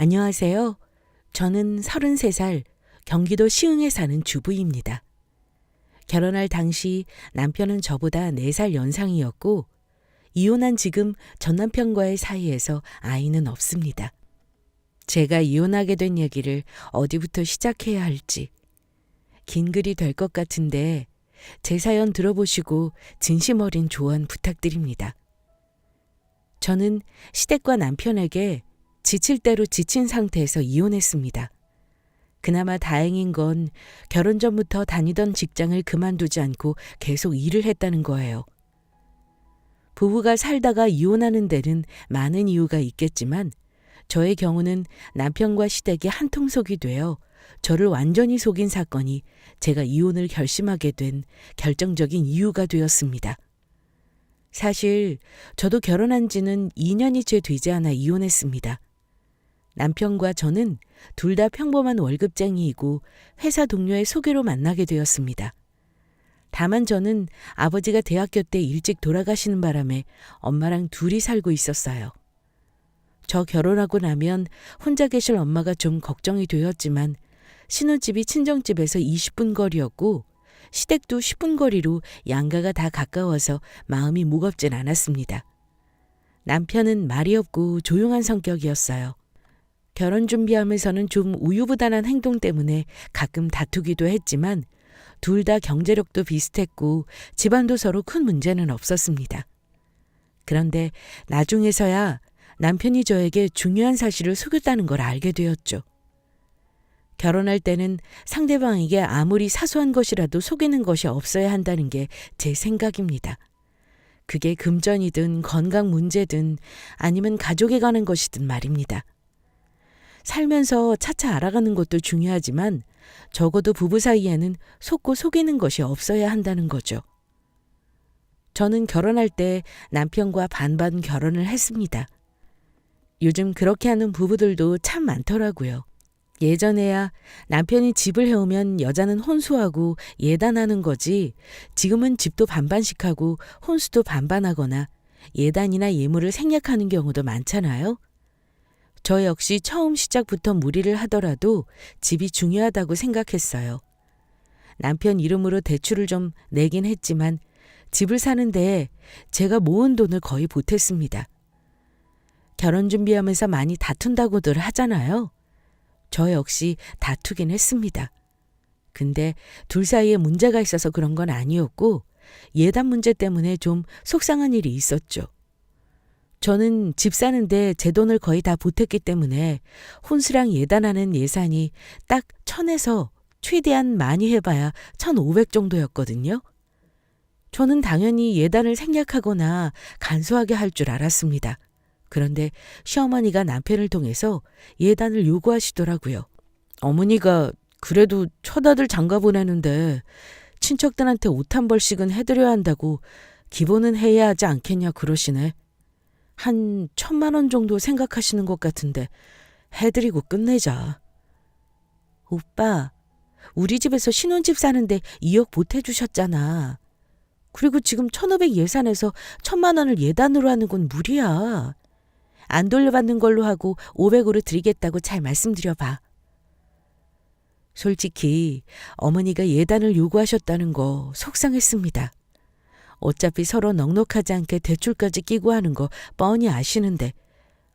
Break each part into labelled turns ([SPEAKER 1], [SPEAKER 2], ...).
[SPEAKER 1] 안녕하세요. 저는 33살 경기도 시흥에 사는 주부입니다. 결혼할 당시 남편은 저보다 4살 연상이었고 이혼한 지금 전 남편과의 사이에서 아이는 없습니다. 제가 이혼하게 된 얘기를 어디부터 시작해야 할지 긴 글이 될 것 같은데 제 사연 들어보시고 진심 어린 조언 부탁드립니다. 저는 시댁과 남편에게 지칠 대로 지친 상태에서 이혼했습니다. 그나마 다행인 건 결혼 전부터 다니던 직장을 그만두지 않고 계속 일을 했다는 거예요. 부부가 살다가 이혼하는 데는 많은 이유가 있겠지만 저의 경우는 남편과 시댁이 한통속이 되어 저를 완전히 속인 사건이 제가 이혼을 결심하게 된 결정적인 이유가 되었습니다. 사실 저도 결혼한 지는 2년이 채 되지 않아 이혼했습니다. 남편과 저는 둘 다 평범한 월급쟁이이고 회사 동료의 소개로 만나게 되었습니다. 다만 저는 아버지가 대학교 때 일찍 돌아가시는 바람에 엄마랑 둘이 살고 있었어요. 저 결혼하고 나면 혼자 계실 엄마가 좀 걱정이 되었지만 신혼집이 친정집에서 20분 거리였고 시댁도 10분 거리로 양가가 다 가까워서 마음이 무겁진 않았습니다. 남편은 말이 없고 조용한 성격이었어요. 결혼 준비하면서는 좀 우유부단한 행동 때문에 가끔 다투기도 했지만 둘 다 경제력도 비슷했고 집안도 서로 큰 문제는 없었습니다. 그런데 나중에서야 남편이 저에게 중요한 사실을 속였다는 걸 알게 되었죠. 결혼할 때는 상대방에게 아무리 사소한 것이라도 속이는 것이 없어야 한다는 게 제 생각입니다. 그게 금전이든 건강 문제든 아니면 가족에 관한 것이든 말입니다. 살면서 차차 알아가는 것도 중요하지만 적어도 부부 사이에는 속고 속이는 것이 없어야 한다는 거죠. 저는 결혼할 때 남편과 반반 결혼을 했습니다. 요즘 그렇게 하는 부부들도 참 많더라고요. 예전에야 남편이 집을 해오면 여자는 혼수하고 예단하는 거지 지금은 집도 반반씩 하고 혼수도 반반하거나 예단이나 예물을 생략하는 경우도 많잖아요. 저 역시 처음 시작부터 무리를 하더라도 집이 중요하다고 생각했어요. 남편 이름으로 대출을 좀 내긴 했지만 집을 사는데 제가 모은 돈을 거의 보탰습니다. 결혼 준비하면서 많이 다툰다고들 하잖아요. 저 역시 다투긴 했습니다. 근데 둘 사이에 문제가 있어서 그런 건 아니었고 예단 문제 때문에 좀 속상한 일이 있었죠. 저는 집 사는데 제 돈을 거의 다 보탰기 때문에 혼수랑 예단하는 예산이 딱 1,000에서 최대한 많이 해봐야 1,500 정도였거든요. 저는 당연히 예단을 생략하거나 간소하게 할 줄 알았습니다. 그런데 시어머니가 남편을 통해서 예단을 요구하시더라고요. 어머니가 그래도 처다들 장가 보내는데 친척들한테 옷 한 벌씩은 해드려야 한다고 기본은 해야 하지 않겠냐 그러시네. 한 1,000만 원 정도 생각하시는 것 같은데 해드리고 끝내자. 오빠, 우리 집에서 신혼집 사는데 2억 보태주셨잖아. 그리고 지금 1,500 예산에서 1,000만 원을 예단으로 하는 건 무리야. 안 돌려받는 걸로 하고 500으로 드리겠다고 잘 말씀드려봐. 솔직히 어머니가 예단을 요구하셨다는 거 속상했습니다. 어차피 서로 넉넉하지 않게 대출까지 끼고 하는 거 뻔히 아시는데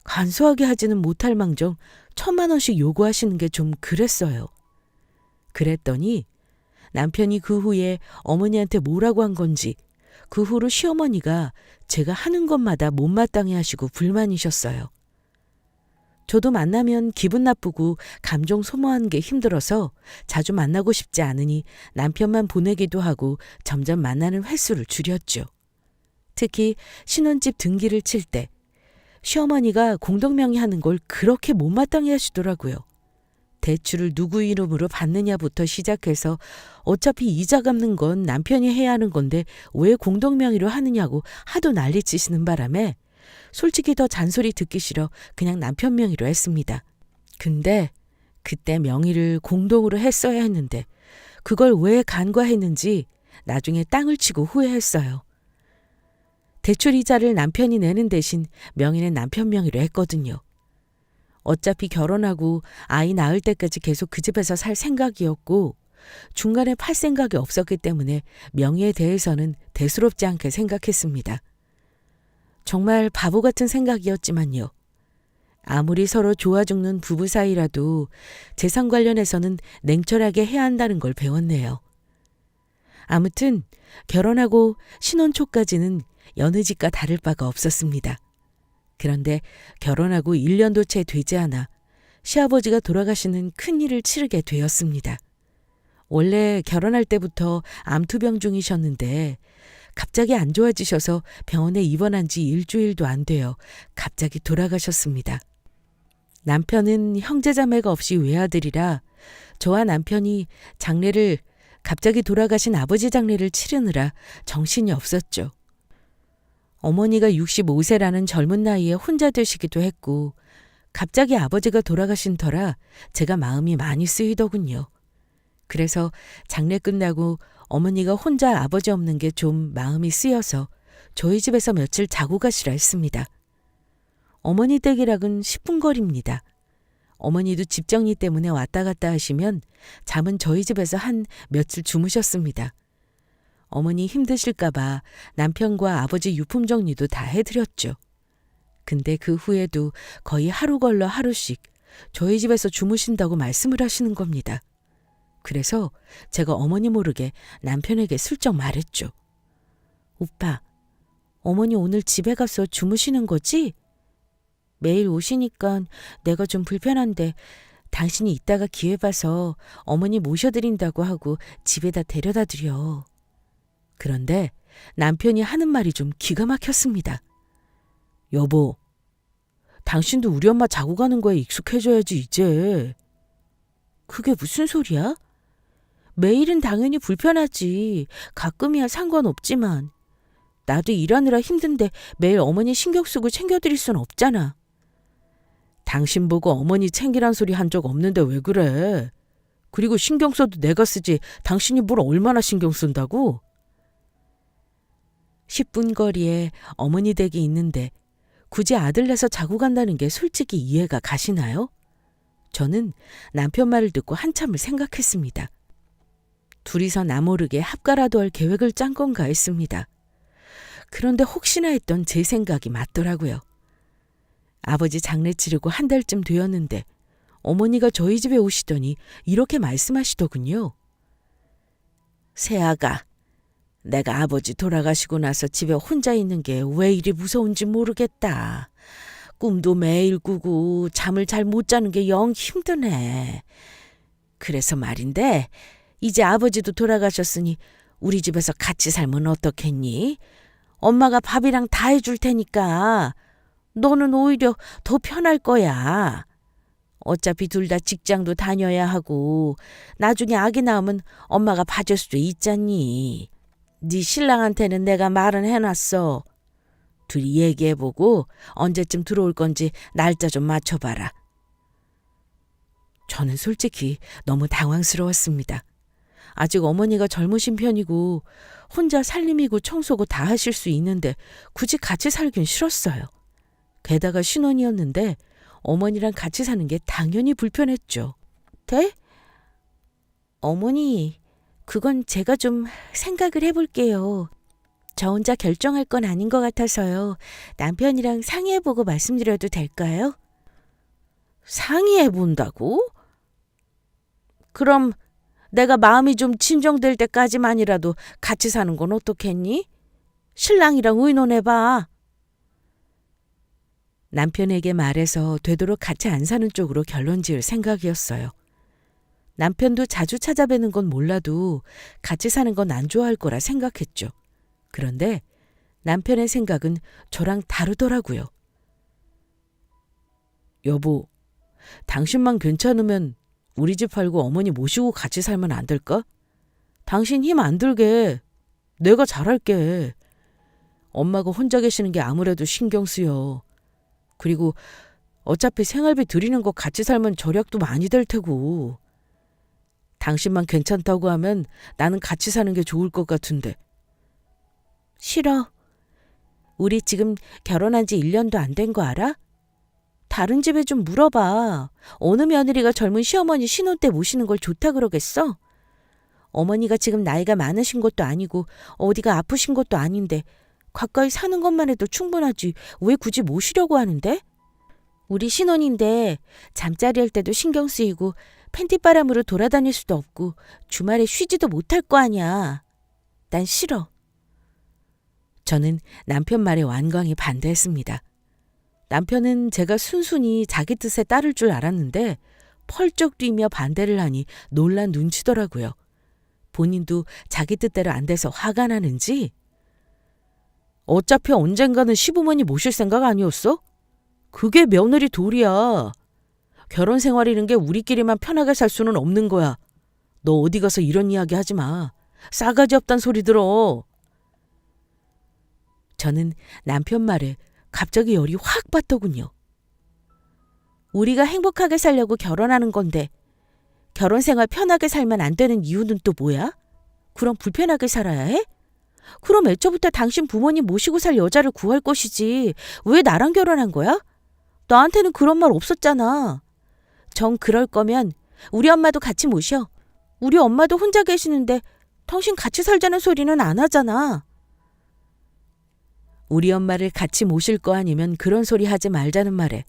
[SPEAKER 1] 간소하게 하지는 못할 망정 1,000만 원씩 요구하시는 게 좀 그랬어요. 그랬더니 남편이 그 후에 어머니한테 뭐라고 한 건지 그 후로 시어머니가 제가 하는 것마다 못마땅해 하시고 불만이셨어요. 저도 만나면 기분 나쁘고 감정 소모하는 게 힘들어서 자주 만나고 싶지 않으니 남편만 보내기도 하고 점점 만나는 횟수를 줄였죠. 특히 신혼집 등기를 칠 때 시어머니가 공동명의하는 걸 그렇게 못마땅해 하시더라고요. 대출을 누구 이름으로 받느냐부터 시작해서 어차피 이자 갚는 건 남편이 해야 하는 건데 왜 공동명의로 하느냐고 하도 난리치시는 바람에 솔직히 더 잔소리 듣기 싫어 그냥 남편 명의로 했습니다. 근데 그때 명의를 공동으로 했어야 했는데 그걸 왜 간과했는지 나중에 땅을 치고 후회했어요. 대출 이자를 남편이 내는 대신 명의는 남편 명의로 했거든요. 어차피 결혼하고 아이 낳을 때까지 계속 그 집에서 살 생각이었고 중간에 팔 생각이 없었기 때문에 명의에 대해서는 대수롭지 않게 생각했습니다. 정말 바보 같은 생각이었지만요. 아무리 서로 좋아 죽는 부부 사이라도 재산 관련해서는 냉철하게 해야 한다는 걸 배웠네요. 아무튼 결혼하고 신혼 초까지는 여느 집과 다를 바가 없었습니다. 그런데 결혼하고 1년도 채 되지 않아 시아버지가 돌아가시는 큰일을 치르게 되었습니다. 원래 결혼할 때부터 암투병 중이셨는데 갑자기 안 좋아지셔서 병원에 입원한 지 일주일도 안 되어 갑자기 돌아가셨습니다. 남편은 형제자매가 없이 외아들이라 저와 남편이 장례를 갑자기 돌아가신 아버지 장례를 치르느라 정신이 없었죠. 어머니가 65세라는 젊은 나이에 혼자 되시기도 했고 갑자기 아버지가 돌아가신 터라 제가 마음이 많이 쓰이더군요. 그래서 장례 끝나고 어머니가 혼자 아버지 없는 게 좀 마음이 쓰여서 저희 집에서 며칠 자고 가시라 했습니다. 어머니 댁이락은 10분 거리입니다. 어머니도 집 정리 때문에 왔다 갔다 하시면 잠은 저희 집에서 한 며칠 주무셨습니다. 어머니 힘드실까 봐 남편과 아버지 유품 정리도 다 해드렸죠. 근데 그 후에도 거의 하루 걸러 하루씩 저희 집에서 주무신다고 말씀을 하시는 겁니다. 그래서 제가 어머니 모르게 남편에게 슬쩍 말했죠. 오빠, 어머니 오늘 집에 가서 주무시는 거지? 매일 오시니까 내가 좀 불편한데 당신이 이따가 기회 봐서 어머니 모셔드린다고 하고 집에다 데려다 드려. 그런데 남편이 하는 말이 좀 기가 막혔습니다. 여보, 당신도 우리 엄마 자고 가는 거에 익숙해져야지 이제. 그게 무슨 소리야? 매일은 당연히 불편하지. 가끔이야 상관없지만. 나도 일하느라 힘든데 매일 어머니 신경 쓰고 챙겨드릴 순 없잖아. 당신 보고 어머니 챙기란 소리 한 적 없는데 왜 그래? 그리고 신경 써도 내가 쓰지 당신이 뭘 얼마나 신경 쓴다고? 10분 거리에 어머니 댁이 있는데 굳이 아들 내서 자고 간다는 게 솔직히 이해가 가시나요? 저는 남편 말을 듣고 한참을 생각했습니다. 둘이서 나 모르게 합가라도 할 계획을 짠 건가 했습니다. 그런데 혹시나 했던 제 생각이 맞더라고요. 아버지 장례 치르고 한 달쯤 되었는데 어머니가 저희 집에 오시더니 이렇게 말씀하시더군요. 새아가, 내가 아버지 돌아가시고 나서 집에 혼자 있는 게 왜 이리 무서운지 모르겠다. 꿈도 매일 꾸고 잠을 잘 못 자는 게 영 힘드네. 그래서 말인데 이제 아버지도 돌아가셨으니 우리 집에서 같이 살면 어떻겠니? 엄마가 밥이랑 다 해줄 테니까 너는 오히려 더 편할 거야. 어차피 둘 다 직장도 다녀야 하고 나중에 아기 낳으면 엄마가 봐줄 수도 있잖니. 네 신랑한테는 내가 말은 해놨어. 둘이 얘기해보고 언제쯤 들어올 건지 날짜 좀 맞춰봐라. 저는 솔직히 너무 당황스러웠습니다. 아직 어머니가 젊으신 편이고 혼자 살림이고 청소고 다 하실 수 있는데 굳이 같이 살긴 싫었어요. 게다가 신혼이었는데 어머니랑 같이 사는 게 당연히 불편했죠. 네? 어머니, 그건 제가 좀 생각을 해볼게요. 저 혼자 결정할 건 아닌 것 같아서요. 남편이랑 상의해보고 말씀드려도 될까요? 상의해본다고? 그럼 내가 마음이 좀 진정될 때까지만이라도 같이 사는 건 어떻겠니? 신랑이랑 의논해봐. 남편에게 말해서 되도록 같이 안 사는 쪽으로 결론 지을 생각이었어요. 남편도 자주 찾아뵈는 건 몰라도 같이 사는 건 안 좋아할 거라 생각했죠. 그런데 남편의 생각은 저랑 다르더라고요. 여보, 당신만 괜찮으면 우리 집 팔고 어머니 모시고 같이 살면 안 될까? 당신 힘 안 들게. 내가 잘할게. 엄마가 혼자 계시는 게 아무래도 신경 쓰여. 그리고 어차피 생활비 드리는 거 같이 살면 절약도 많이 될 테고. 당신만 괜찮다고 하면 나는 같이 사는 게 좋을 것 같은데. 싫어. 우리 지금 결혼한 지 1년도 안 된 거 알아? 다른 집에 좀 물어봐. 어느 며느리가 젊은 시어머니 신혼 때 모시는 걸 좋다 그러겠어? 어머니가 지금 나이가 많으신 것도 아니고 어디가 아프신 것도 아닌데 가까이 사는 것만 해도 충분하지 왜 굳이 모시려고 하는데? 우리 신혼인데 잠자리 할 때도 신경 쓰이고 팬티바람으로 돌아다닐 수도 없고 주말에 쉬지도 못할 거 아니야. 난 싫어. 저는 남편 말에 완강히 반대했습니다. 남편은 제가 순순히 자기 뜻에 따를 줄 알았는데 펄쩍 뛰며 반대를 하니 놀란 눈치더라고요. 본인도 자기 뜻대로 안 돼서 화가 나는지 어차피 언젠가는 시부모님 모실 생각 아니었어? 그게 며느리 도리야. 결혼 생활이라는 게 우리끼리만 편하게 살 수는 없는 거야. 너 어디 가서 이런 이야기 하지 마. 싸가지 없단 소리 들어. 저는 남편 말에 갑자기 열이 확 받더군요. 우리가 행복하게 살려고 결혼하는 건데 결혼 생활 편하게 살면 안 되는 이유는 또 뭐야? 그럼 불편하게 살아야 해? 그럼 애초부터 당신 부모님 모시고 살 여자를 구할 것이지 왜 나랑 결혼한 거야? 나한테는 그런 말 없었잖아. 정 그럴 거면 우리 엄마도 같이 모셔. 우리 엄마도 혼자 계시는데 당신 같이 살자는 소리는 안 하잖아. 우리 엄마를 같이 모실 거 아니면 그런 소리 하지 말자는 말에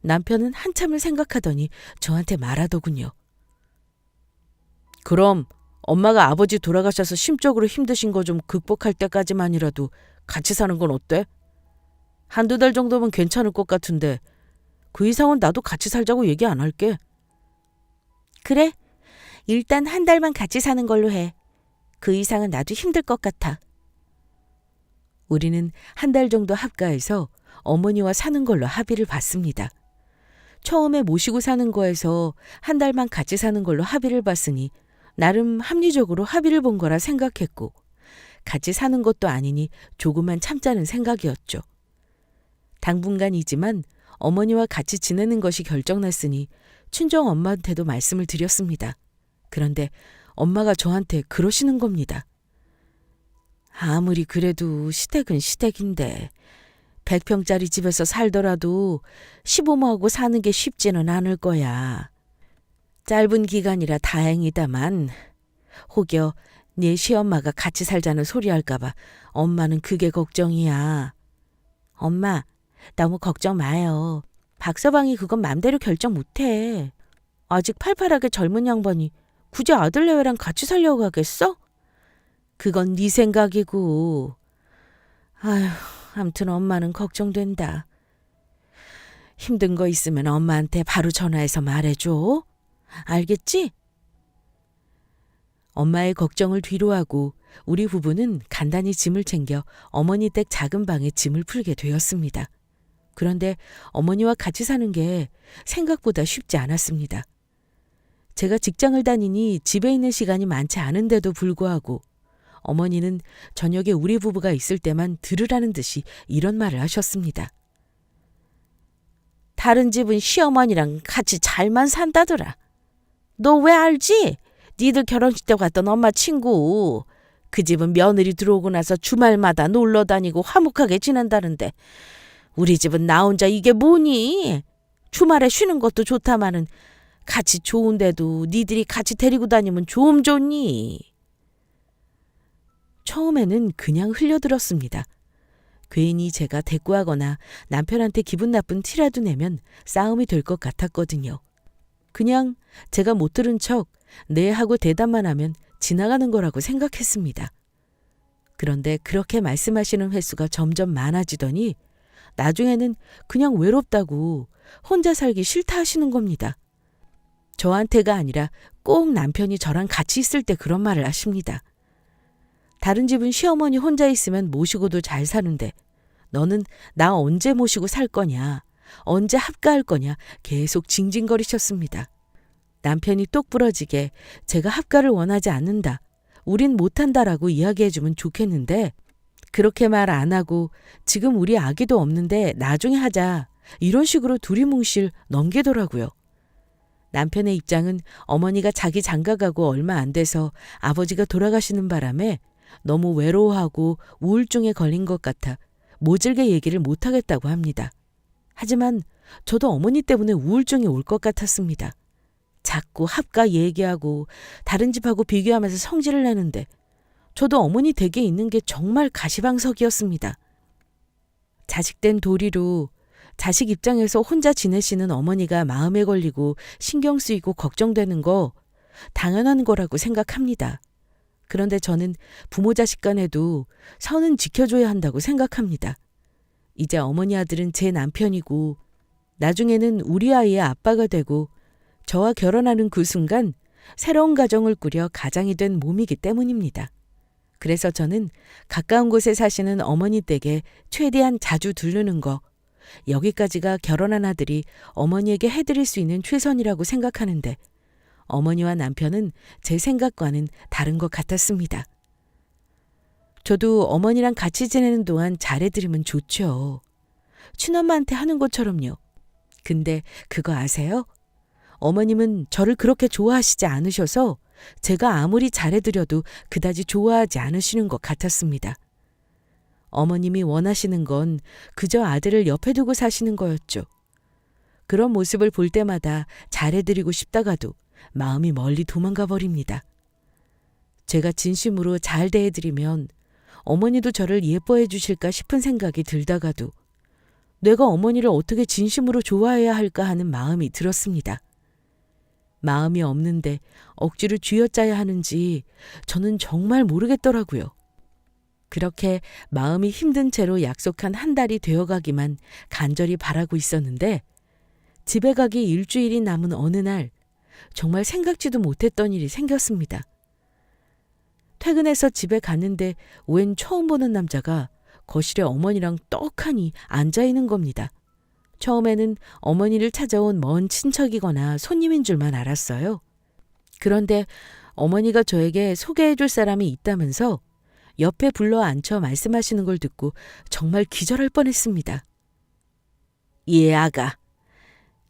[SPEAKER 1] 남편은 한참을 생각하더니 저한테 말하더군요. 그럼 엄마가 아버지 돌아가셔서 심적으로 힘드신 거 좀 극복할 때까지만이라도 같이 사는 건 어때? 한두 달 정도면 괜찮을 것 같은데 그 이상은 나도 같이 살자고 얘기 안 할게. 그래. 일단 한 달만 같이 사는 걸로 해. 그 이상은 나도 힘들 것 같아. 우리는 한 달 정도 합가해서 어머니와 사는 걸로 합의를 봤습니다. 처음에 모시고 사는 거에서 한 달만 같이 사는 걸로 합의를 봤으니 나름 합리적으로 합의를 본 거라 생각했고 같이 사는 것도 아니니 조금만 참자는 생각이었죠. 당분간이지만 어머니와 같이 지내는 것이 결정났으니 친정 엄마한테도 말씀을 드렸습니다. 그런데 엄마가 저한테 그러시는 겁니다. 아무리 그래도 시댁은 시댁인데 100평짜리 집에서 살더라도 시부모하고 사는 게 쉽지는 않을 거야. 짧은 기간이라 다행이다만 혹여 네 시엄마가 같이 살자는 소리 할까 봐 엄마는 그게 걱정이야. 엄마, 너무 걱정 마요. 박서방이 그건 맘대로 결정 못해. 아직 팔팔하게 젊은 양반이 굳이 아들내외랑 같이 살려고 하겠어? 그건 네 생각이고. 아휴, 암튼 엄마는 걱정된다. 힘든 거 있으면 엄마한테 바로 전화해서 말해줘. 알겠지? 엄마의 걱정을 뒤로하고 우리 부부는 간단히 짐을 챙겨 어머니 댁 작은 방에 짐을 풀게 되었습니다. 그런데 어머니와 같이 사는 게 생각보다 쉽지 않았습니다. 제가 직장을 다니니 집에 있는 시간이 많지 않은데도 불구하고 어머니는 저녁에 우리 부부가 있을 때만 들으라는 듯이 이런 말을 하셨습니다. 다른 집은 시어머니랑 같이 잘만 산다더라. 너 왜 알지? 니들 결혼식 때 갔던 엄마 친구. 그 집은 며느리 들어오고 나서 주말마다 놀러 다니고 화목하게 지낸다는데 우리 집은 나 혼자 이게 뭐니? 주말에 쉬는 것도 좋다마는 같이 좋은데도 니들이 같이 데리고 다니면 좀 좋니? 처음에는 그냥 흘려들었습니다. 괜히 제가 대꾸하거나 남편한테 기분 나쁜 티라도 내면 싸움이 될 것 같았거든요. 그냥 제가 못 들은 척 네 하고 대답만 하면 지나가는 거라고 생각했습니다. 그런데 그렇게 말씀하시는 횟수가 점점 많아지더니 나중에는 그냥 외롭다고 혼자 살기 싫다 하시는 겁니다. 저한테가 아니라 꼭 남편이 저랑 같이 있을 때 그런 말을 하십니다. 다른 집은 시어머니 혼자 있으면 모시고도 잘 사는데 너는 나 언제 모시고 살 거냐, 언제 합가할 거냐 계속 징징거리셨습니다. 남편이 똑 부러지게 제가 합가를 원하지 않는다, 우린 못한다라고 이야기해주면 좋겠는데 그렇게 말 안 하고 지금 우리 아기도 없는데 나중에 하자 이런 식으로 두리뭉실 넘기더라고요. 남편의 입장은 어머니가 자기 장가가고 얼마 안 돼서 아버지가 돌아가시는 바람에 너무 외로워하고 우울증에 걸린 것 같아 모질게 얘기를 못하겠다고 합니다. 하지만 저도 어머니 때문에 우울증이 올 것 같았습니다. 자꾸 합가 얘기하고 다른 집하고 비교하면서 성질을 내는데 저도 어머니 댁에 있는 게 정말 가시방석이었습니다. 자식된 도리로 자식 입장에서 혼자 지내시는 어머니가 마음에 걸리고 신경 쓰이고 걱정되는 거 당연한 거라고 생각합니다. 그런데 저는 부모 자식 간에도 선은 지켜줘야 한다고 생각합니다. 이제 어머니 아들은 제 남편이고 나중에는 우리 아이의 아빠가 되고 저와 결혼하는 그 순간 새로운 가정을 꾸려 가장이 된 몸이기 때문입니다. 그래서 저는 가까운 곳에 사시는 어머니 댁에 최대한 자주 들르는 거, 여기까지가 결혼한 아들이 어머니에게 해드릴 수 있는 최선이라고 생각하는데 어머니와 남편은 제 생각과는 다른 것 같았습니다. 저도 어머니랑 같이 지내는 동안 잘해드리면 좋죠. 친엄마한테 하는 것처럼요. 근데 그거 아세요? 어머님은 저를 그렇게 좋아하시지 않으셔서 제가 아무리 잘해드려도 그다지 좋아하지 않으시는 것 같았습니다. 어머님이 원하시는 건 그저 아들을 옆에 두고 사시는 거였죠. 그런 모습을 볼 때마다 잘해드리고 싶다가도 마음이 멀리 도망가 버립니다. 제가 진심으로 잘 대해드리면 어머니도 저를 예뻐해 주실까 싶은 생각이 들다가도 내가 어머니를 어떻게 진심으로 좋아해야 할까 하는 마음이 들었습니다. 마음이 없는데 억지로 쥐어짜야 하는지 저는 정말 모르겠더라고요. 그렇게 마음이 힘든 채로 약속한 한 달이 되어가기만 간절히 바라고 있었는데 집에 가기 일주일이 남은 어느 날 정말 생각지도 못했던 일이 생겼습니다. 퇴근해서 집에 갔는데 웬 처음 보는 남자가 거실에 어머니랑 떡하니 앉아있는 겁니다. 처음에는 어머니를 찾아온 먼 친척이거나 손님인 줄만 알았어요. 그런데 어머니가 저에게 소개해줄 사람이 있다면서 옆에 불러 앉혀 말씀하시는 걸 듣고 정말 기절할 뻔했습니다. 예, 아가.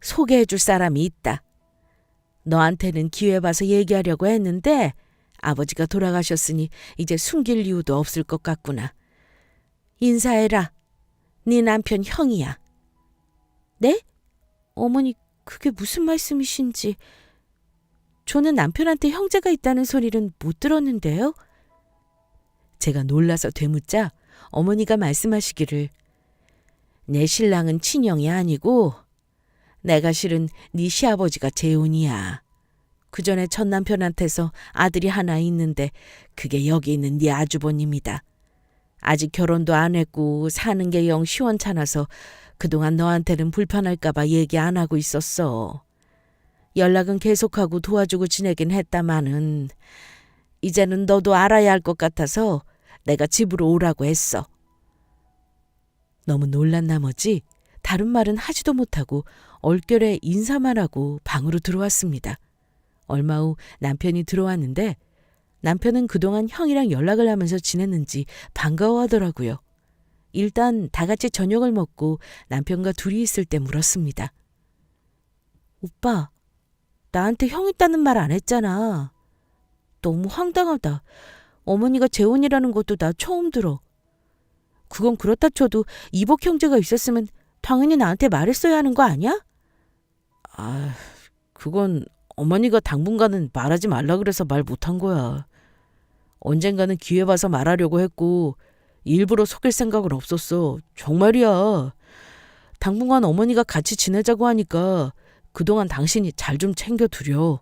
[SPEAKER 1] 소개해줄 사람이 있다. 너한테는 기회 봐서 얘기하려고 했는데 아버지가 돌아가셨으니 이제 숨길 이유도 없을 것 같구나. 인사해라. 네 남편 형이야. 네? 어머니, 그게 무슨 말씀이신지. 저는 남편한테 형제가 있다는 소리는 못 들었는데요. 제가 놀라서 되묻자 어머니가 말씀하시기를 내 신랑은 친형이 아니고 내가 실은 네 시아버지가 재혼이야. 그 전에 첫 남편한테서 아들이 하나 있는데 그게 여기 있는 네 아주버님이다. 아직 결혼도 안 했고 사는 게 영 시원찮아서 그동안 너한테는 불편할까 봐 얘기 안 하고 있었어. 연락은 계속하고 도와주고 지내긴 했다마는 이제는 너도 알아야 할 것 같아서 내가 집으로 오라고 했어. 너무 놀란 나머지 다른 말은 하지도 못하고 얼결에 인사만 하고 방으로 들어왔습니다. 얼마 후 남편이 들어왔는데 남편은 그동안 형이랑 연락을 하면서 지냈는지 반가워하더라고요. 일단 다 같이 저녁을 먹고 남편과 둘이 있을 때 물었습니다. 오빠, 나한테 형 있다는 말 안 했잖아. 너무 황당하다. 어머니가 재혼이라는 것도 나 처음 들어. 그건 그렇다 쳐도 이복 형제가 있었으면 당연히 나한테 말했어야 하는 거 아니야? 아, 그건 어머니가 당분간은 말하지 말라 그래서 말 못한 거야. 언젠가는 기회 봐서 말하려고 했고 일부러 속일 생각은 없었어. 정말이야. 당분간 어머니가 같이 지내자고 하니까 그동안 당신이 잘 좀 챙겨두려.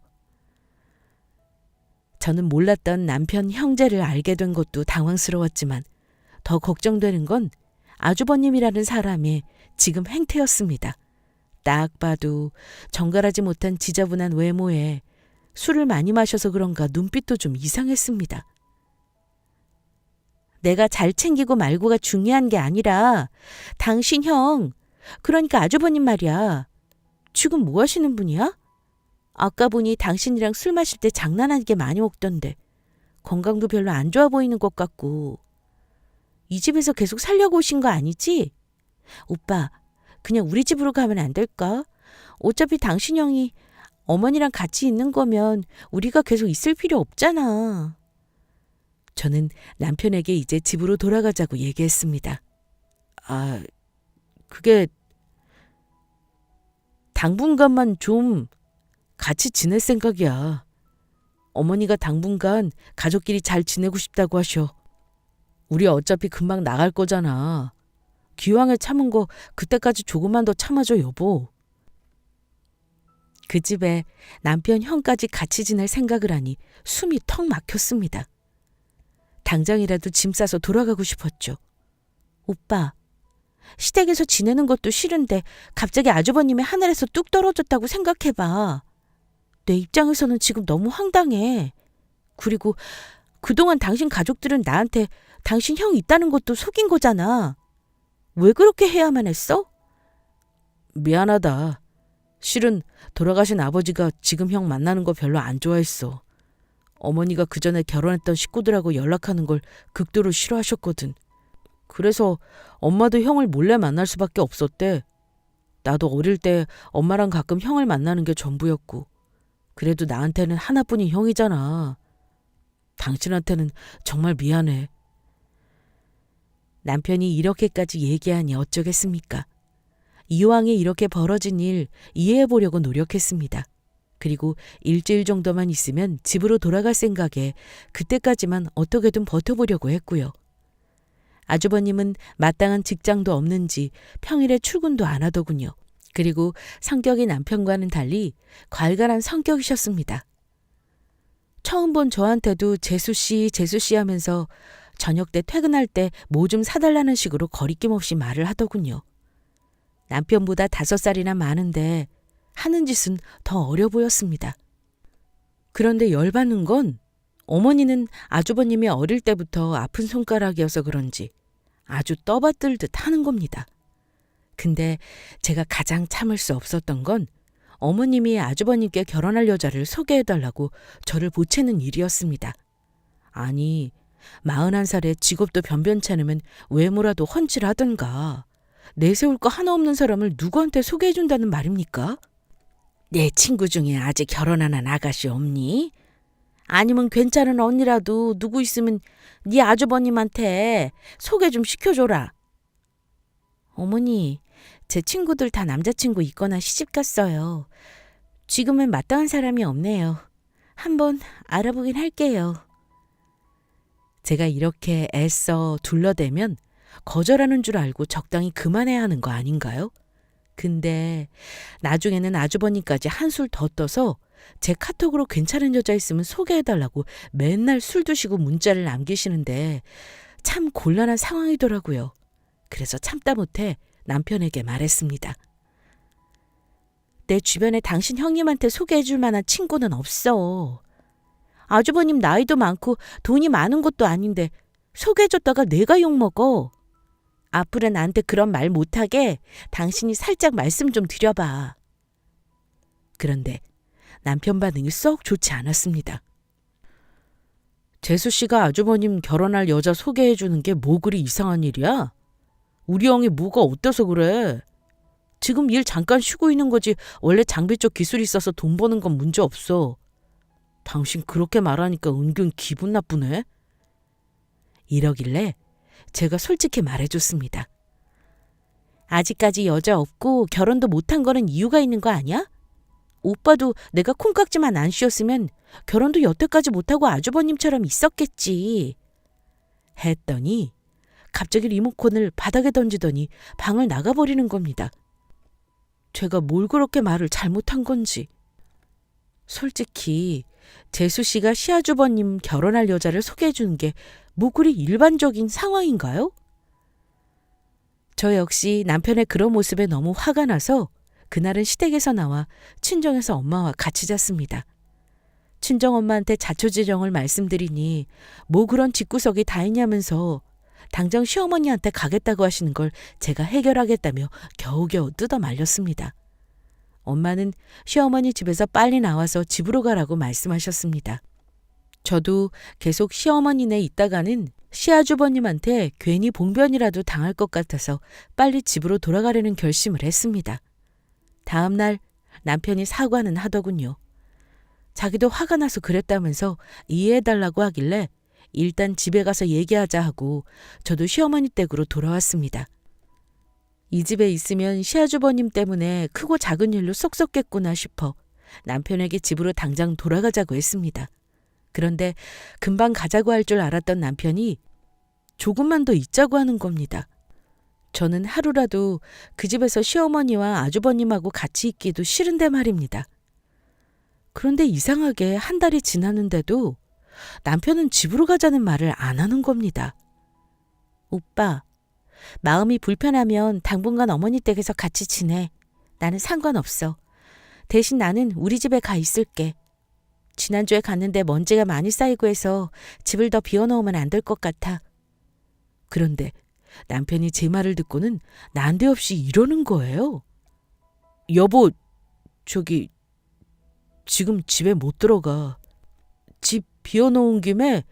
[SPEAKER 1] 저는 몰랐던 남편 형제를 알게 된 것도 당황스러웠지만 더 걱정되는 건 아주버님이라는 사람의 지금 행태였습니다. 딱 봐도 정갈하지 못한 지저분한 외모에 술을 많이 마셔서 그런가 눈빛도 좀 이상했습니다. 내가 잘 챙기고 말고가 중요한 게 아니라 당신 형, 그러니까 아주버님 말이야. 지금 뭐 하시는 분이야? 아까 보니 당신이랑 술 마실 때 장난하게 많이 먹던데 건강도 별로 안 좋아 보이는 것 같고. 이 집에서 계속 살려고 오신 거 아니지? 오빠, 그냥 우리 집으로 가면 안 될까? 어차피 당신 형이 어머니랑 같이 있는 거면 우리가 계속 있을 필요 없잖아. 저는 남편에게 이제 집으로 돌아가자고 얘기했습니다. 아, 그게 당분간만 좀 같이 지낼 생각이야. 어머니가 당분간 가족끼리 잘 지내고 싶다고 하셔. 우리 어차피 금방 나갈 거잖아. 기왕에 참은 거 그때까지 조금만 더 참아줘, 여보. 그 집에 남편 형까지 같이 지낼 생각을 하니 숨이 턱 막혔습니다. 당장이라도 짐 싸서 돌아가고 싶었죠. 오빠, 시댁에서 지내는 것도 싫은데 갑자기 아주버님이 하늘에서 뚝 떨어졌다고 생각해봐. 내 입장에서는 지금 너무 황당해. 그리고 그동안 당신 가족들은 나한테 당신 형 있다는 것도 속인 거잖아. 왜 그렇게 해야만 했어? 미안하다. 실은 돌아가신 아버지가 지금 형 만나는 거 별로 안 좋아했어. 어머니가 그전에 결혼했던 식구들하고 연락하는 걸 극도로 싫어하셨거든. 그래서 엄마도 형을 몰래 만날 수밖에 없었대. 나도 어릴 때 엄마랑 가끔 형을 만나는 게 전부였고. 그래도 나한테는 하나뿐인 형이잖아. 당신한테는 정말 미안해. 남편이 이렇게까지 얘기하니 어쩌겠습니까? 이왕에 이렇게 벌어진 일 이해해 보려고 노력했습니다. 그리고 일주일 정도만 있으면 집으로 돌아갈 생각에 그때까지만 어떻게든 버텨보려고 했고요. 아주버님은 마땅한 직장도 없는지 평일에 출근도 안 하더군요. 그리고 성격이 남편과는 달리 괄괄한 성격이셨습니다. 처음 본 저한테도 재수씨 하면서 저녁 때 퇴근할 때 뭐 좀 사달라는 식으로 거리낌 없이 말을 하더군요. 남편보다 5살이나 많은데 하는 짓은 더 어려 보였습니다. 그런데 열받는 건 어머니는 아주버님이 어릴 때부터 아픈 손가락이어서 그런지 아주 떠받들듯 하는 겁니다. 근데 제가 가장 참을 수 없었던 건 어머님이 아주버님께 결혼할 여자를 소개해달라고 저를 보채는 일이었습니다. 아니, 41살에 직업도 변변치 않으면 외모라도 훤칠하던가. 내세울 거 하나 없는 사람을 누구한테 소개해준다는 말입니까? 내 친구 중에 아직 결혼 안 한 아가씨 없니? 아니면 괜찮은 언니라도 누구 있으면 네 아주버님한테 소개 좀 시켜줘라. 어머니, 제 친구들 다 남자친구 있거나 시집갔어요. 지금은 마땅한 사람이 없네요. 한번 알아보긴 할게요. 제가 이렇게 애써 둘러대면 거절하는 줄 알고 적당히 그만해야 하는 거 아닌가요? 근데 나중에는 아주버님까지 한술 더 떠서 제 카톡으로 괜찮은 여자 있으면 소개해달라고 맨날 술 드시고 문자를 남기시는데 참 곤란한 상황이더라고요. 그래서 참다 못해 남편에게 말했습니다. 내 주변에 당신 형님한테 소개해줄 만한 친구는 없어. 아주버님 나이도 많고 돈이 많은 것도 아닌데 소개해줬다가 내가 욕먹어. 앞으로 나한테 그런 말 못하게 당신이 살짝 말씀 좀 드려봐. 그런데 남편 반응이 썩 좋지 않았습니다. 재수 씨가 아주버님 결혼할 여자 소개해주는 게 뭐 그리 이상한 일이야? 우리 형이 뭐가 어때서 그래? 지금 일 잠깐 쉬고 있는 거지 원래 장비 쪽 기술이 있어서 돈 버는 건 문제 없어. 당신 그렇게 말하니까 은근 기분 나쁘네. 이러길래 제가 솔직히 말해줬습니다. 아직까지 여자 없고 결혼도 못한 거는 이유가 있는 거 아니야? 오빠도 내가 콩깍지만 안 씌웠으면 결혼도 여태까지 못하고 아주버님처럼 있었겠지. 했더니 갑자기 리모컨을 바닥에 던지더니 방을 나가버리는 겁니다. 제가 뭘 그렇게 말을 잘못한 건지. 솔직히 재수 씨가 시아주버님 결혼할 여자를 소개해 주는 게 뭐 그리 일반적인 상황인가요? 저 역시 남편의 그런 모습에 너무 화가 나서 그날은 시댁에서 나와 친정에서 엄마와 같이 잤습니다. 친정엄마한테 자초지종을 말씀드리니 뭐 그런 집구석이 다 있냐면서 당장 시어머니한테 가겠다고 하시는 걸 제가 해결하겠다며 겨우겨우 뜯어 말렸습니다. 엄마는 시어머니 집에서 빨리 나와서 집으로 가라고 말씀하셨습니다. 저도 계속 시어머니네 있다가는 시아주버님한테 괜히 봉변이라도 당할 것 같아서 빨리 집으로 돌아가려는 결심을 했습니다. 다음 날 남편이 사과는 하더군요. 자기도 화가 나서 그랬다면서 이해해달라고 하길래 일단 집에 가서 얘기하자 하고 저도 시어머니 댁으로 돌아왔습니다. 이 집에 있으면 시아주버님 때문에 크고 작은 일로 속 썩겠구나 싶어 남편에게 집으로 당장 돌아가자고 했습니다. 그런데 금방 가자고 할 줄 알았던 남편이 조금만 더 있자고 하는 겁니다. 저는 하루라도 그 집에서 시어머니와 아주버님하고 같이 있기도 싫은데 말입니다. 그런데 이상하게 한 달이 지났는데도 남편은 집으로 가자는 말을 안 하는 겁니다. 오빠, 마음이 불편하면 당분간 어머니 댁에서 같이 지내. 나는 상관없어. 대신 나는 우리 집에 가 있을게. 지난주에 갔는데 먼지가 많이 쌓이고 해서 집을 더 비워놓으면 안 될 것 같아. 그런데 남편이 제 말을 듣고는 난데없이 이러는 거예요. 여보, 저기 지금 집에 못 들어가. 집 비워놓은 김에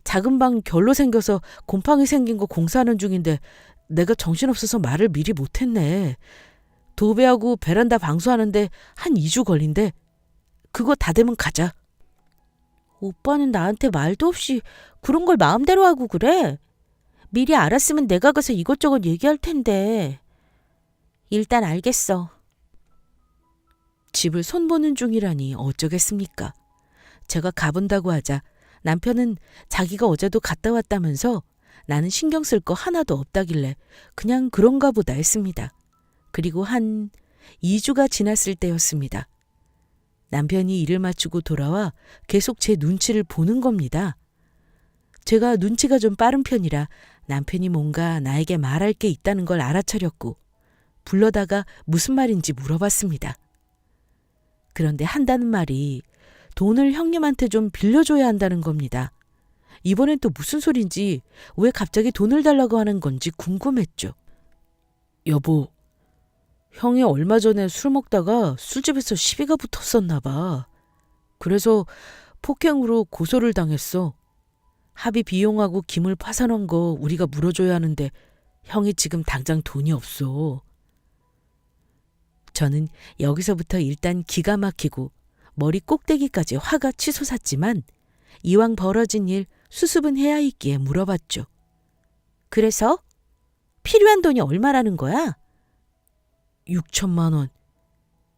[SPEAKER 1] 작은 방 결로 생겨서 곰팡이 생긴 거 공사하는 중인데 내가 정신없어서 말을 미리 못했네. 도배하고 베란다 방수하는데 한 2주 걸린대. 그거 다 되면 가자. 오빠는 나한테 말도 없이 그런 걸 마음대로 하고 그래? 미리 알았으면 내가 가서 이것저것 얘기할 텐데. 일단 알겠어. 집을 손보는 중이라니 어쩌겠습니까? 제가 가본다고 하자 남편은 자기가 어제도 갔다 왔다면서 나는 신경 쓸 거 하나도 없다길래 그냥 그런가 보다 했습니다. 그리고 한 2주가 지났을 때였습니다. 남편이 일을 마치고 돌아와 계속 제 눈치를 보는 겁니다. 제가 눈치가 좀 빠른 편이라 남편이 뭔가 나에게 말할 게 있다는 걸 알아차렸고 불러다가 무슨 말인지 물어봤습니다. 그런데 한다는 말이 돈을 형님한테 좀 빌려줘야 한다는 겁니다. 이번엔 또 무슨 소린지 왜 갑자기 돈을 달라고 하는 건지 궁금했죠. 여보, 형이 얼마 전에 술 먹다가 술집에서 시비가 붙었었나 봐. 그래서 폭행으로 고소를 당했어. 합의 비용하고 기물 파산한 거 우리가 물어줘야 하는데 형이 지금 당장 돈이 없어. 저는 여기서부터 일단 기가 막히고 머리 꼭대기까지 화가 치솟았지만 이왕 벌어진 일 수습은 해야 있기에 물어봤죠. 그래서? 필요한 돈이 얼마라는 거야? 6천만 원.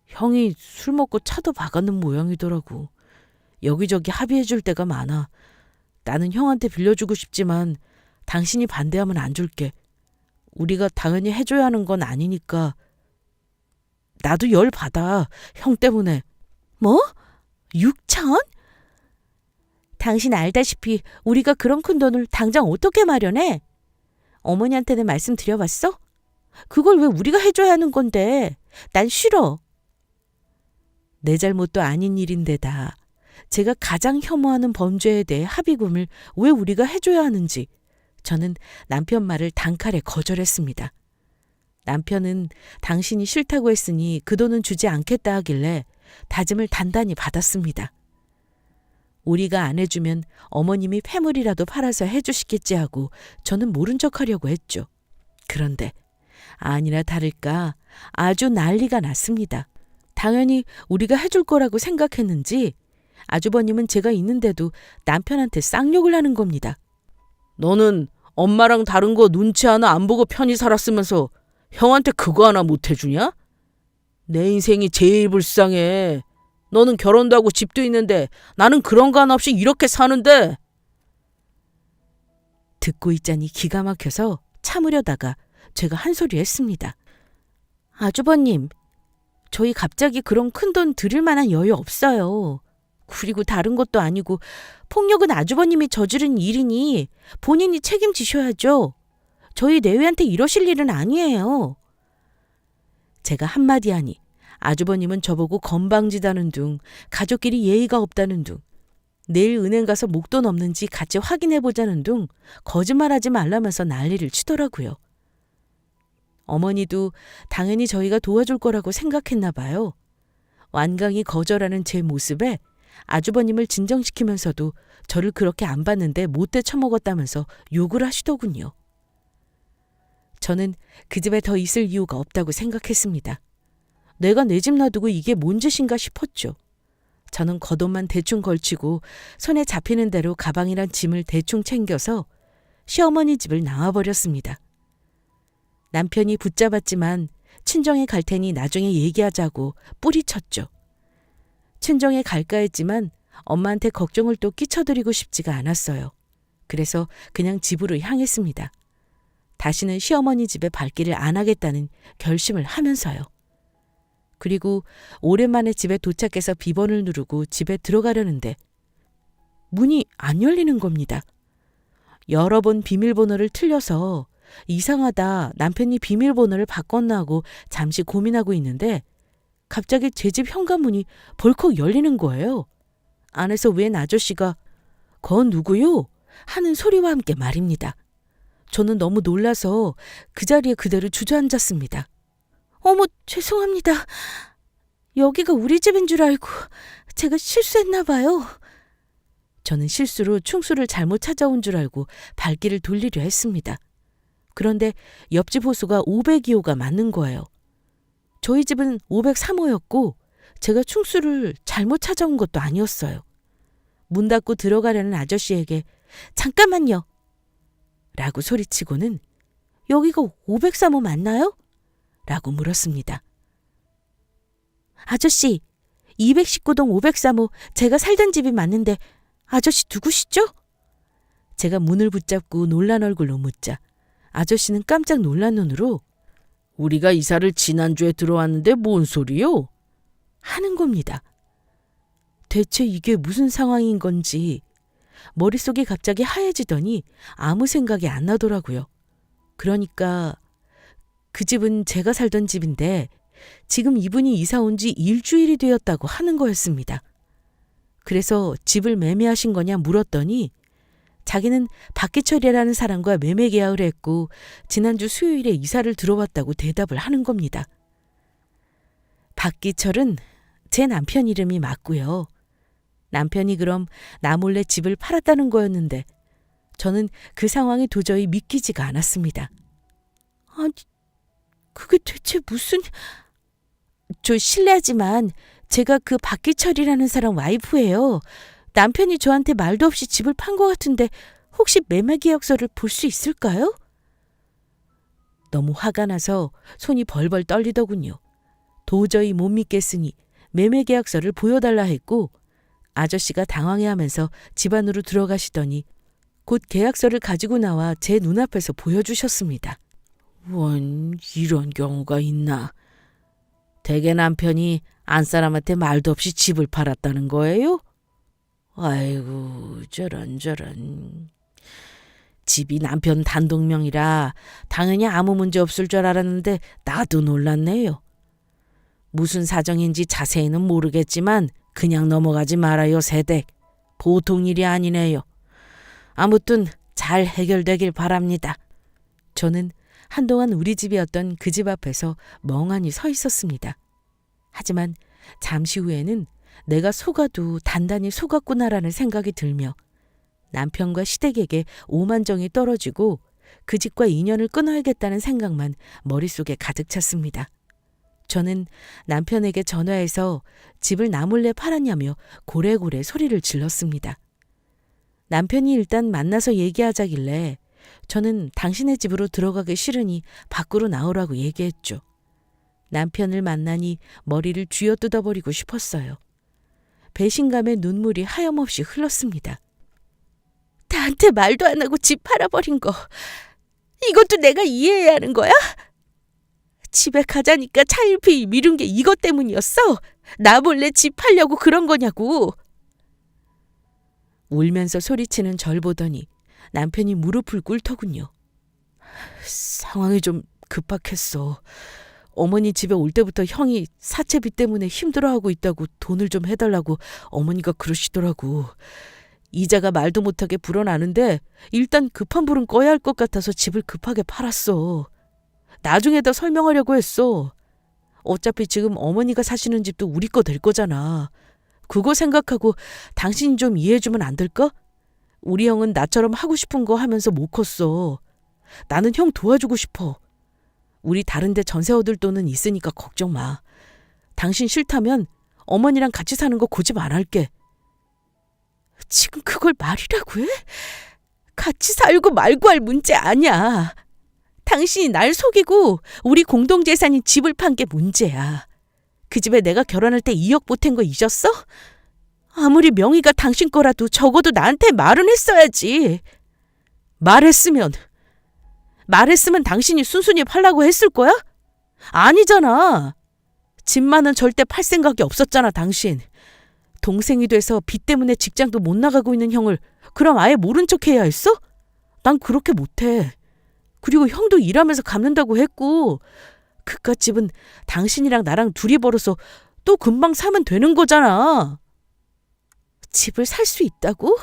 [SPEAKER 1] 형이 술 먹고 차도 박았는 모양이더라고. 여기저기 합의해줄 때가 많아. 나는 형한테 빌려주고 싶지만 당신이 반대하면 안 줄게. 우리가 당연히 해줘야 하는 건 아니니까. 나도 열 받아. 형 때문에. 뭐? 6천? 당신 알다시피 우리가 그런 큰 돈을 당장 어떻게 마련해? 어머니한테는 말씀드려봤어? 그걸 왜 우리가 해줘야 하는 건데? 난 싫어. 내 잘못도 아닌 일인데다 제가 가장 혐오하는 범죄에 대해 합의금을 왜 우리가 해줘야 하는지 저는 남편 말을 단칼에 거절했습니다. 남편은 당신이 싫다고 했으니 그 돈은 주지 않겠다 하길래 다짐을 단단히 받았습니다. 우리가 안 해주면 어머님이 폐물이라도 팔아서 해주시겠지 하고 저는 모른 척하려고 했죠. 그런데 아니나 다를까 아주 난리가 났습니다. 당연히 우리가 해줄 거라고 생각했는지 아주버님은 제가 있는데도 남편한테 쌍욕을 하는 겁니다. 너는 엄마랑 다른 거 눈치 하나 안 보고 편히 살았으면서 형한테 그거 하나 못 해주냐? 내 인생이 제일 불쌍해. 너는 결혼도 하고 집도 있는데 나는 그런 거 하나 없이 이렇게 사는데. 듣고 있자니 기가 막혀서 참으려다가 제가 한 소리 했습니다. 아주버님, 저희 갑자기 그런 큰돈 드릴 만한 여유 없어요. 그리고 다른 것도 아니고 폭력은 아주버님이 저지른 일이니 본인이 책임지셔야죠. 저희 내외한테 이러실 일은 아니에요. 제가 한마디 하니 아주버님은 저보고 건방지다는 둥, 가족끼리 예의가 없다는 둥, 내일 은행 가서 목돈 없는지 같이 확인해보자는 둥 거짓말하지 말라면서 난리를 치더라고요. 어머니도 당연히 저희가 도와줄 거라고 생각했나 봐요. 완강히 거절하는 제 모습에 아주버님을 진정시키면서도 저를 그렇게 안 봤는데 못돼 처먹었다면서 욕을 하시더군요. 저는 그 집에 더 있을 이유가 없다고 생각했습니다. 내가 내 집 놔두고 이게 뭔 짓인가 싶었죠. 저는 겉옷만 대충 걸치고 손에 잡히는 대로 가방이란 짐을 대충 챙겨서 시어머니 집을 나와버렸습니다. 남편이 붙잡았지만 친정에 갈 테니 나중에 얘기하자고 뿌리쳤죠. 친정에 갈까 했지만 엄마한테 걱정을 또 끼쳐드리고 싶지가 않았어요. 그래서 그냥 집으로 향했습니다. 다시는 시어머니 집에 발길을 안 하겠다는 결심을 하면서요. 그리고 오랜만에 집에 도착해서 비번을 누르고 집에 들어가려는데 문이 안 열리는 겁니다. 여러 번 비밀번호를 틀려서 이상하다, 남편이 비밀번호를 바꿨나 하고 잠시 고민하고 있는데 갑자기 제 집 현관문이 벌컥 열리는 거예요. 안에서 웬 아저씨가 "거 누구요?" 하는 소리와 함께 말입니다. 저는 너무 놀라서 그 자리에 그대로 주저앉았습니다. "어머, 죄송합니다. 여기가 우리 집인 줄 알고 제가 실수했나 봐요." 저는 실수로 충수를 잘못 찾아온 줄 알고 발길을 돌리려 했습니다. 그런데 옆집 호수가 502호가 맞는 거예요. 저희 집은 503호였고 제가 충수를 잘못 찾아온 것도 아니었어요. 문 닫고 들어가려는 아저씨에게 "잠깐만요." 라고 소리치고는 "여기가 503호 맞나요?" 라고 물었습니다. "아저씨, 219동 503호 제가 살던 집이 맞는데 아저씨 누구시죠?" 제가 문을 붙잡고 놀란 얼굴로 묻자 아저씨는 깜짝 놀란 눈으로 "우리가 이사를 지난주에 들어왔는데 뭔 소리요?" 하는 겁니다. 대체 이게 무슨 상황인 건지 머릿속이 갑자기 하얘지더니 아무 생각이 안 나더라고요. 그러니까 그 집은 제가 살던 집인데 지금 이분이 이사 온 지 일주일이 되었다고 하는 거였습니다. 그래서 집을 매매하신 거냐 물었더니 자기는 박기철이라는 사람과 매매 계약을 했고 지난주 수요일에 이사를 들어왔다고 대답을 하는 겁니다. 박기철은 제 남편 이름이 맞고요. 남편이 그럼 나 몰래 집을 팔았다는 거였는데 저는 그 상황이 도저히 믿기지가 않았습니다. 아니, 그게 대체 무슨... 저 실례하지만 제가 그 박기철이라는 사람 와이프예요. 남편이 저한테 말도 없이 집을 판 것 같은데 혹시 매매 계약서를 볼 수 있을까요? 너무 화가 나서 손이 벌벌 떨리더군요. 도저히 못 믿겠으니 매매 계약서를 보여달라 했고 아저씨가 당황해하면서 집 안으로 들어가시더니 곧 계약서를 가지고 나와 제 눈앞에서 보여주셨습니다. 원, 이런 경우가 있나? 대개 남편이 안사람한테 말도 없이 집을 팔았다는 거예요? 아이고, 저런. 집이 남편 단독명이라 당연히 아무 문제 없을 줄 알았는데 나도 놀랐네요. 무슨 사정인지 자세히는 모르겠지만 그냥 넘어가지 말아요, 새댁. 보통 일이 아니네요. 아무튼 잘 해결되길 바랍니다. 저는 한동안 우리 집이었던 그 집 앞에서 멍하니 서 있었습니다. 하지만 잠시 후에는 내가 속아도 단단히 속았구나라는 생각이 들며 남편과 시댁에게 오만정이 떨어지고 그 집과 인연을 끊어야겠다는 생각만 머릿속에 가득 찼습니다. 저는 남편에게 전화해서 집을 나 몰래 팔았냐며 고래고래 소리를 질렀습니다. 남편이 일단 만나서 얘기하자길래 저는 당신의 집으로 들어가기 싫으니 밖으로 나오라고 얘기했죠. 남편을 만나니 머리를 쥐어뜯어버리고 싶었어요. 배신감에 눈물이 하염없이 흘렀습니다. 나한테 말도 안 하고 집 팔아버린 거 이것도 내가 이해해야 하는 거야? 집에 가자니까 차일피일 미룬 게 이것 때문이었어? 나 몰래 집 팔려고 그런 거냐고. 울면서 소리치는 절 보더니 남편이 무릎을 꿇더군요. 상황이 좀 급박했어. 어머니 집에 올 때부터 형이 사채비 때문에 힘들어하고 있다고 돈을 좀 해달라고 어머니가 그러시더라고. 이자가 말도 못하게 불어나는데 일단 급한 불은 꺼야 할 것 같아서 집을 급하게 팔았어. 나중에 더 설명하려고 했어. 어차피 지금 어머니가 사시는 집도 우리 거 될 거잖아. 그거 생각하고 당신이 좀 이해해주면 안 될까? 우리 형은 나처럼 하고 싶은 거 하면서 못 컸어. 나는 형 도와주고 싶어. 우리 다른데 전세 얻을 돈은 있으니까 걱정 마. 당신 싫다면 어머니랑 같이 사는 거 고집 안 할게. 지금 그걸 말이라고 해? 같이 살고 말고 할 문제 아니야. 당신이 날 속이고 우리 공동재산인 집을 판 게 문제야. 그 집에 내가 결혼할 때 2억 보탠 거 잊었어? 아무리 명의가 당신 거라도 적어도 나한테 말은 했어야지. 말했으면 당신이 순순히 팔라고 했을 거야? 아니잖아. 집만은 절대 팔 생각이 없었잖아, 당신. 동생이 돼서 빚 때문에 직장도 못 나가고 있는 형을 그럼 아예 모른 척 해야 했어? 난 그렇게 못해. 그리고 형도 일하면서 갚는다고 했고 그깟 집은 당신이랑 나랑 둘이 벌어서 또 금방 사면 되는 거잖아. 집을 살 수 있다고?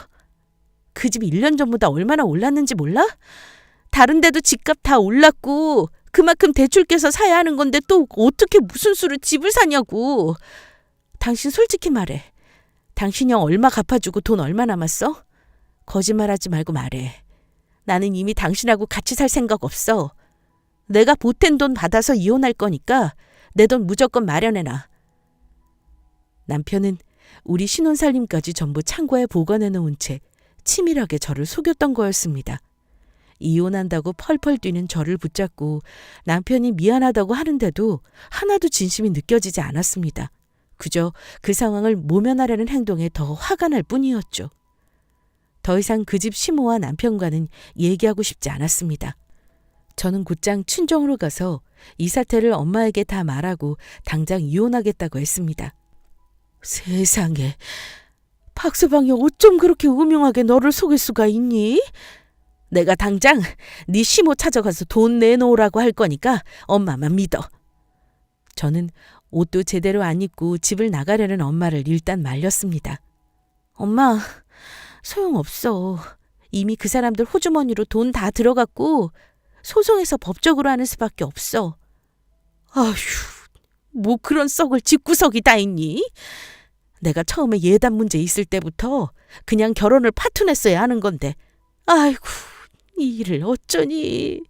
[SPEAKER 1] 그 집 1년 전보다 얼마나 올랐는지 몰라? 다른 데도 집값 다 올랐고 그만큼 대출 깨서 사야 하는 건데 또 어떻게 무슨 수로 집을 사냐고. 당신 솔직히 말해. 당신 형 얼마 갚아주고 돈 얼마 남았어? 거짓말하지 말고 말해. 나는 이미 당신하고 같이 살 생각 없어. 내가 보탠 돈 받아서 이혼할 거니까 내 돈 무조건 마련해놔. 남편은 우리 신혼살림까지 전부 창고에 보관해 놓은 채 치밀하게 저를 속였던 거였습니다. 이혼한다고 펄펄 뛰는 저를 붙잡고 남편이 미안하다고 하는데도 하나도 진심이 느껴지지 않았습니다. 그저 그 상황을 모면하려는 행동에 더 화가 날 뿐이었죠. 더 이상 그 집 시모와 남편과는 얘기하고 싶지 않았습니다. 저는 곧장 친정으로 가서 이 사태를 엄마에게 다 말하고 당장 이혼하겠다고 했습니다. 세상에, 박서방이 어쩜 그렇게 음흉하게 너를 속일 수가 있니? 내가 당장 네 시모 찾아가서 돈 내놓으라고 할 거니까 엄마만 믿어. 저는 옷도 제대로 안 입고 집을 나가려는 엄마를 일단 말렸습니다. 엄마, 소용없어. 이미 그 사람들 호주머니로 돈 다 들어갔고 소송해서 법적으로 하는 수밖에 없어. 아휴, 뭐 그런 썩을 집구석이 다 있니? 내가 처음에 예단 문제 있을 때부터 그냥 결혼을 파토냈어야 하는 건데. 아이고, 이 일을 어쩌니.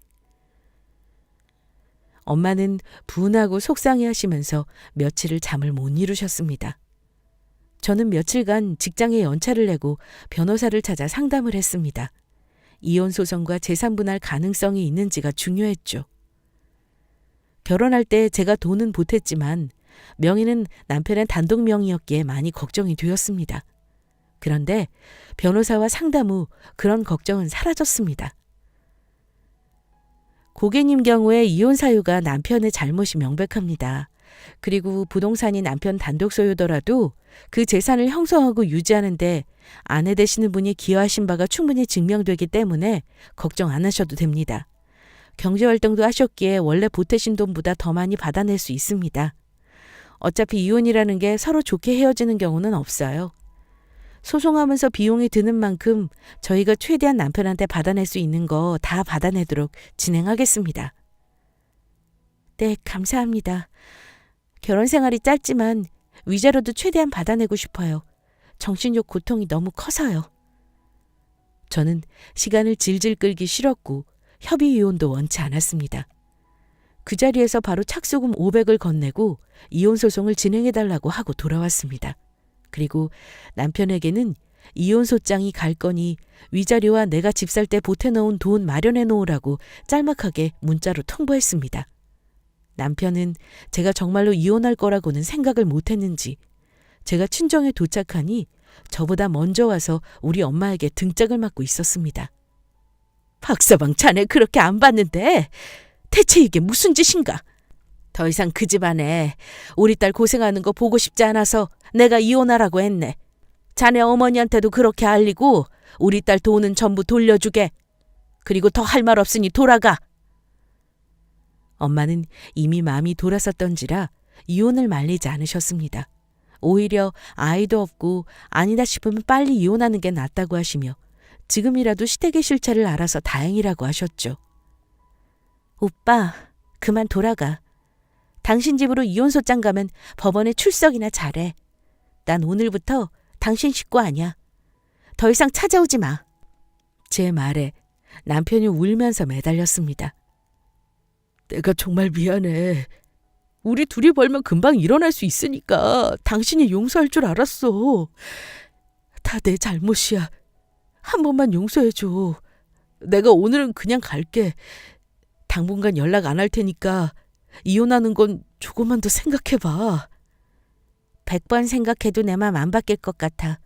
[SPEAKER 1] 엄마는 분하고 속상해하시면서 며칠을 잠을 못 이루셨습니다. 저는 며칠간 직장에 연차를 내고 변호사를 찾아 상담을 했습니다. 이혼 소송과 재산 분할 가능성이 있는지가 중요했죠. 결혼할 때 제가 돈은 보탰지만 명의는 남편의 단독 명의였기에 많이 걱정이 되었습니다. 그런데 변호사와 상담 후 그런 걱정은 사라졌습니다. 고객님 경우에 이혼 사유가 남편의 잘못이 명백합니다. 그리고 부동산이 남편 단독 소유더라도 그 재산을 형성하고 유지하는데 아내 되시는 분이 기여하신 바가 충분히 증명되기 때문에 걱정 안 하셔도 됩니다. 경제활동도 하셨기에 원래 보태신 돈보다 더 많이 받아낼 수 있습니다. 어차피 이혼이라는 게 서로 좋게 헤어지는 경우는 없어요. 소송하면서 비용이 드는 만큼 저희가 최대한 남편한테 받아낼 수 있는 거 다 받아내도록 진행하겠습니다. 네, 감사합니다. 결혼 생활이 짧지만 위자료도 최대한 받아내고 싶어요. 정신적 고통이 너무 커서요. 저는 시간을 질질 끌기 싫었고 협의 이혼도 원치 않았습니다. 그 자리에서 바로 착수금 500을 건네고 이혼 소송을 진행해달라고 하고 돌아왔습니다. 그리고 남편에게는 이혼 소장이 갈 거니 위자료와 내가 집 살 때 보태놓은 돈 마련해 놓으라고 짤막하게 문자로 통보했습니다. 남편은 제가 정말로 이혼할 거라고는 생각을 못했는지 제가 친정에 도착하니 저보다 먼저 와서 우리 엄마에게 등짝을 맞고 있었습니다. 박서방, 자네 그렇게 안 봤는데 대체 이게 무슨 짓인가? 더 이상 그 집안에 우리 딸 고생하는 거 보고 싶지 않아서 내가 이혼하라고 했네. 자네 어머니한테도 그렇게 알리고 우리 딸 돈은 전부 돌려주게. 그리고 더 할 말 없으니 돌아가. 엄마는 이미 마음이 돌아섰던지라 이혼을 말리지 않으셨습니다. 오히려 아이도 없고 아니다 싶으면 빨리 이혼하는 게 낫다고 하시며 지금이라도 시댁의 실체를 알아서 다행이라고 하셨죠. 오빠, 그만 돌아가. 당신 집으로 이혼소장 가면 법원에 출석이나 잘해. 난 오늘부터 당신 식구 아니야. 더 이상 찾아오지 마. 제 말에 남편이 울면서 매달렸습니다. 내가 정말 미안해. 우리 둘이 벌면 금방 일어날 수 있으니까 당신이 용서할 줄 알았어. 다 내 잘못이야. 한 번만 용서해줘. 내가 오늘은 그냥 갈게. 당분간 연락 안 할 테니까 이혼하는 건 조금만 더 생각해봐. 100번 생각해도 내 맘 안 바뀔 것 같아.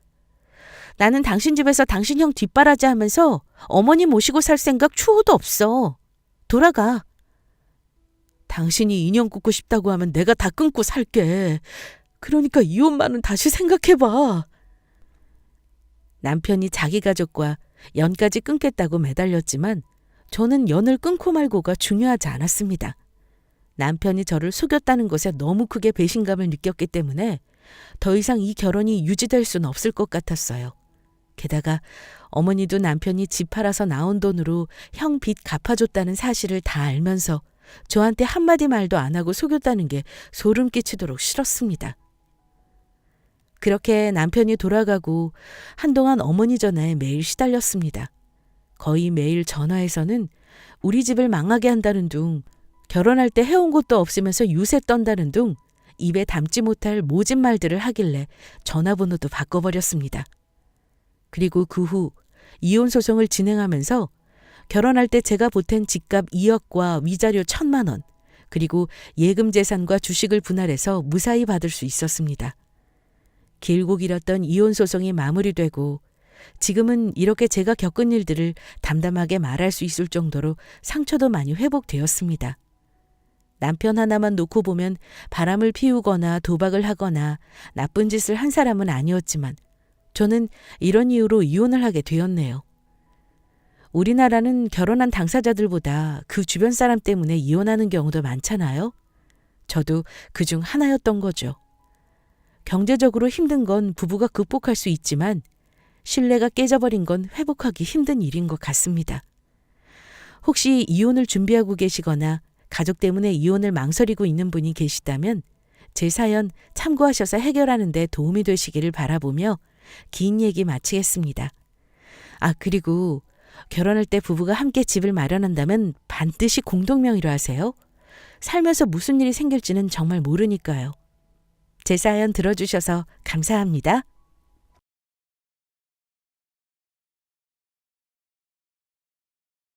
[SPEAKER 1] 나는 당신 집에서 당신 형 뒷바라지 하면서 어머니 모시고 살 생각 추호도 없어. 돌아가. 당신이 인연 끊고 싶다고 하면 내가 다 끊고 살게. 그러니까 이혼만은 다시 생각해봐. 남편이 자기 가족과 연까지 끊겠다고 매달렸지만 저는 연을 끊고 말고가 중요하지 않았습니다. 남편이 저를 속였다는 것에 너무 크게 배신감을 느꼈기 때문에 더 이상 이 결혼이 유지될 수는 없을 것 같았어요. 게다가 어머니도 남편이 집 팔아서 나온 돈으로 형 빚 갚아줬다는 사실을 다 알면서 저한테 한마디 말도 안 하고 속였다는 게 소름 끼치도록 싫었습니다. 그렇게 남편이 돌아가고 한동안 어머니 전화에 매일 시달렸습니다. 거의 매일 전화에서는 우리 집을 망하게 한다는 둥, 결혼할 때 해온 것도 없으면서 유세 떤다는 둥, 입에 담지 못할 모진 말들을 하길래 전화번호도 바꿔버렸습니다. 그리고 그 후 이혼 소송을 진행하면서 결혼할 때 제가 보탠 집값 2억과 위자료 1,000만 원, 그리고 예금 재산과 주식을 분할해서 무사히 받을 수 있었습니다. 길고 길었던 이혼 소송이 마무리되고 지금은 이렇게 제가 겪은 일들을 담담하게 말할 수 있을 정도로 상처도 많이 회복되었습니다. 남편 하나만 놓고 보면 바람을 피우거나 도박을 하거나 나쁜 짓을 한 사람은 아니었지만 저는 이런 이유로 이혼을 하게 되었네요. 우리나라는 결혼한 당사자들보다 그 주변 사람 때문에 이혼하는 경우도 많잖아요. 저도 그중 하나였던 거죠. 경제적으로 힘든 건 부부가 극복할 수 있지만 신뢰가 깨져버린 건 회복하기 힘든 일인 것 같습니다. 혹시 이혼을 준비하고 계시거나 가족 때문에 이혼을 망설이고 있는 분이 계시다면 제 사연 참고하셔서 해결하는 데 도움이 되시기를 바라보며 긴 얘기 마치겠습니다. 그리고 결혼할 때 부부가 함께 집을 마련한다면 반드시 공동명의로 하세요. 살면서 무슨 일이 생길지는 정말 모르니까요. 제 사연 들어주셔서 감사합니다.